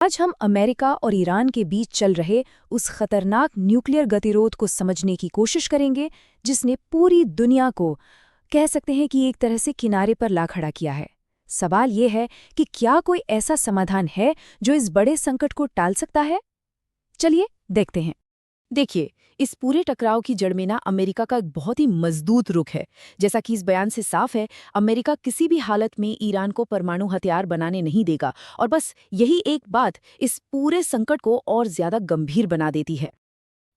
आज हम अमेरिका और ईरान के बीच चल रहे उस खतरनाक न्यूक्लियर गतिरोध को समझने की कोशिश करेंगे जिसने पूरी दुनिया को कह सकते हैं कि एक तरह से किनारे पर ला खड़ा किया है। सवाल ये है कि क्या कोई ऐसा समाधान है जो इस बड़े संकट को टाल सकता है? चलिए देखते हैं। देखिए, इस पूरे टकराव की जड़ में ना अमेरिका का एक बहुत ही मजबूत रुख है। जैसा कि इस बयान से साफ है, अमेरिका किसी भी हालत में ईरान को परमाणु हथियार बनाने नहीं देगा और बस यही एक बात इस पूरे संकट को और ज्यादा गंभीर बना देती है।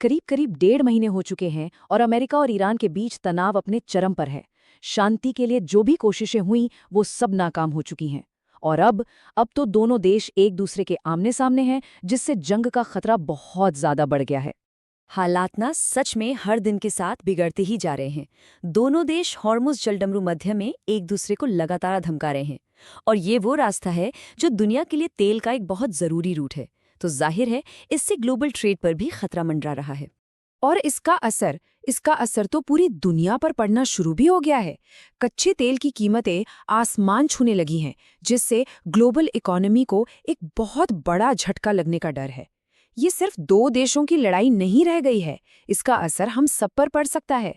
करीब करीब 1.5 महीने हो चुके हैं और अमेरिका और ईरान के बीच तनाव अपने चरम पर है। शांति के लिए जो भी कोशिशें हुई वो सब नाकाम हो चुकी हैं। और अब तो दोनों देश एक दूसरे के आमने सामने हैं, जिससे जंग का खतरा बहुत ज्यादा बढ़ गया है। हालात ना सच में हर दिन के साथ बिगड़ते ही जा रहे हैं। दोनों देश हॉर्मुज़ जलडमरू मध्य में एक दूसरे को लगातार धमका रहे हैं और ये वो रास्ता है जो दुनिया के लिए तेल का एक बहुत ज़रूरी रूट है। तो जाहिर है इससे ग्लोबल ट्रेड पर भी खतरा मंडरा रहा है। और इसका असर तो पूरी दुनिया पर पड़ना शुरू भी हो गया है। कच्चे तेल की कीमतें आसमान छूने लगी हैं, जिससे ग्लोबल इकोनॉमी को एक बहुत बड़ा झटका लगने का डर है। ये सिर्फ दो देशों की लड़ाई नहीं रह गई है, इसका असर हम सब पर पड़ सकता है।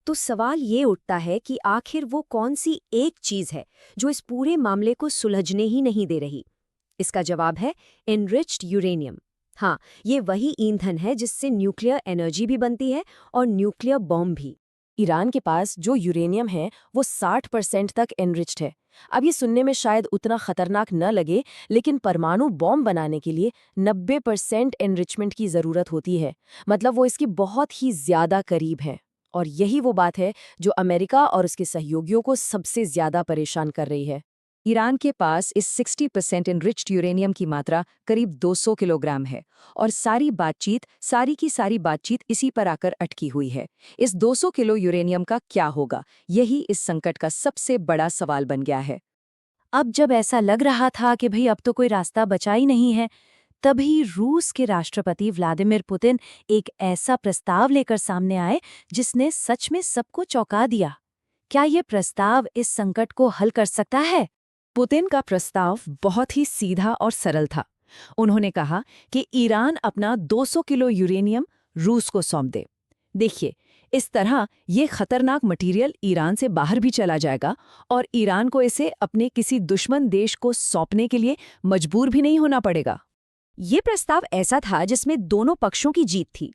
तो सवाल ये उठता है कि आखिर वो कौन सी एक चीज़ है जो इस पूरे मामले को सुलझने ही नहीं दे रही। इसका जवाब है एनरिच्ड यूरेनियम। हाँ, ये वही ईंधन है जिससे न्यूक्लियर एनर्जी भी बनती है और न्यूक्लियर बॉम्ब भी। ईरान के पास जो यूरेनियम है वो 60% तक एनरिच्ड है। अब ये सुनने में शायद उतना खतरनाक न लगे, लेकिन परमाणु बॉम्ब बनाने के लिए 90% एनरिचमेंट की ज़रूरत होती है। मतलब वो इसकी बहुत ही ज़्यादा करीब है। और यही वो बात है जो अमेरिका और उसके सहयोगियों को सबसे ज़्यादा परेशान कर रही है। ईरान के पास इस 60% एनरिच्ड यूरेनियम की मात्रा करीब 200 किलोग्राम है और सारी की सारी बातचीत इसी पर आकर अटकी हुई है। इस 200 किलो यूरेनियम का क्या होगा, यही इस संकट का सबसे बड़ा सवाल बन गया है। अब जब ऐसा लग रहा था कि भाई अब तो कोई रास्ता बचा ही नहीं है, तभी रूस के राष्ट्रपति व्लादिमीर पुतिन एक ऐसा प्रस्ताव लेकर सामने आए जिसने सच में सबको चौंका दिया। क्या ये प्रस्ताव इस संकट को हल कर सकता है? पुतिन का प्रस्ताव बहुत ही सीधा और सरल था। उन्होंने कहा कि ईरान अपना 200 किलो यूरेनियम रूस को सौंप दे। देखिए, इस तरह ये खतरनाक मटेरियल ईरान से बाहर भी चला जाएगा और ईरान को इसे अपने किसी दुश्मन देश को सौंपने के लिए मजबूर भी नहीं होना पड़ेगा। ये प्रस्ताव ऐसा था जिसमें दोनों पक्षों की जीत थी।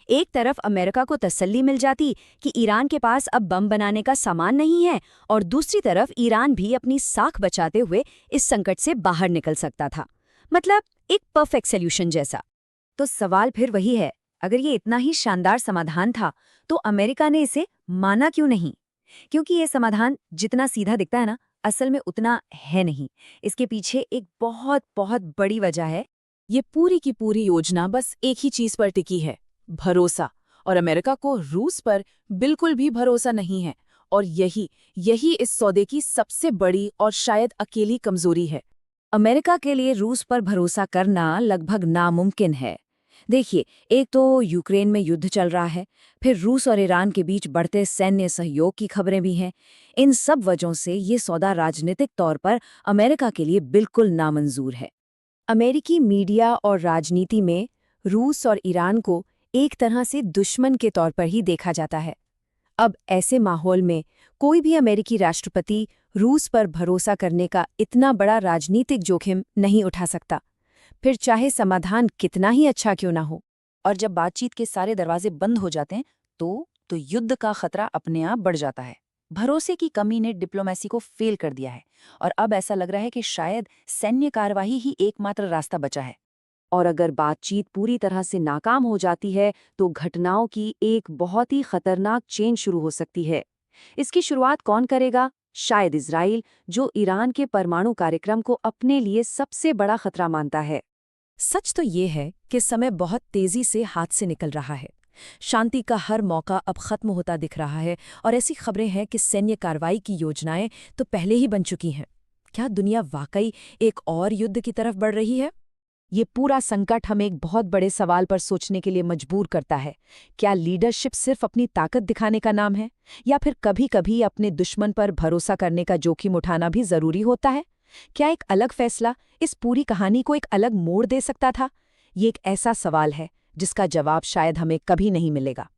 एक तरफ अमेरिका को तसल्ली मिल जाती कि ईरान के पास अब बम बनाने का सामान नहीं है और दूसरी तरफ ईरान भी अपनी साख बचाते हुए इस संकट से बाहर निकल सकता था। मतलब एक परफेक्ट सॉल्यूशन जैसा। तो सवाल फिर वही है, अगर ये इतना ही शानदार समाधान था तो अमेरिका ने इसे माना क्यों नहीं? क्योंकि ये समाधान जितना सीधा दिखता है ना, असल में उतना है नहीं। इसके पीछे एक बहुत बहुत बड़ी वजह है। ये पूरी की पूरी योजना बस एक ही चीज पर टिकी है, भरोसा। और अमेरिका को रूस पर बिल्कुल भी भरोसा नहीं है और यही यही इस सौदे की सबसे बड़ी और शायद अकेली कमजोरी है। अमेरिका के लिए रूस पर भरोसा करना लगभग नामुमकिन है। देखिए, एक तो यूक्रेन में युद्ध चल रहा है, फिर रूस और ईरान के बीच बढ़ते सैन्य सहयोग की खबरें भी हैं। इन सब वजहों से ये सौदा राजनीतिक तौर पर अमेरिका के लिए बिल्कुल नामंजूर है। अमेरिकी मीडिया और राजनीति में रूस और ईरान को एक तरह से दुश्मन के तौर पर ही देखा जाता है। अब ऐसे माहौल में कोई भी अमेरिकी राष्ट्रपति रूस पर भरोसा करने का इतना बड़ा राजनीतिक जोखिम नहीं उठा सकता, फिर चाहे समाधान कितना ही अच्छा क्यों ना हो। और जब बातचीत के सारे दरवाजे बंद हो जाते हैं तो युद्ध का खतरा अपने आप बढ़ जाता है। भरोसे की कमी ने डिप्लोमेसी को फेल कर दिया है और अब ऐसा लग रहा है कि शायद सैन्य कार्यवाही ही एकमात्र रास्ता बचा है। और अगर बातचीत पूरी तरह से नाकाम हो जाती है तो घटनाओं की एक बहुत ही खतरनाक चेन शुरू हो सकती है। इसकी शुरुआत कौन करेगा? शायद इजराइल, जो ईरान के परमाणु कार्यक्रम को अपने लिए सबसे बड़ा खतरा मानता है। सच तो ये है कि समय बहुत तेजी से हाथ से निकल रहा है। शांति का हर मौका अब खत्म होता दिख रहा है और ऐसी खबरें हैं कि सैन्य कार्रवाई की योजनाएं तो पहले ही बन चुकी हैं। क्या दुनिया वाकई एक और युद्ध की तरफ बढ़ रही है? ये पूरा संकट हमें एक बहुत बड़े सवाल पर सोचने के लिए मजबूर करता है। क्या लीडरशिप सिर्फ अपनी ताकत दिखाने का नाम है, या फिर कभी-कभी अपने दुश्मन पर भरोसा करने का जोखिम उठाना भी जरूरी होता है? क्या एक अलग फैसला इस पूरी कहानी को एक अलग मोड़ दे सकता था? ये एक ऐसा सवाल है जिसका जवाब शायद हमें कभी नहीं मिलेगा।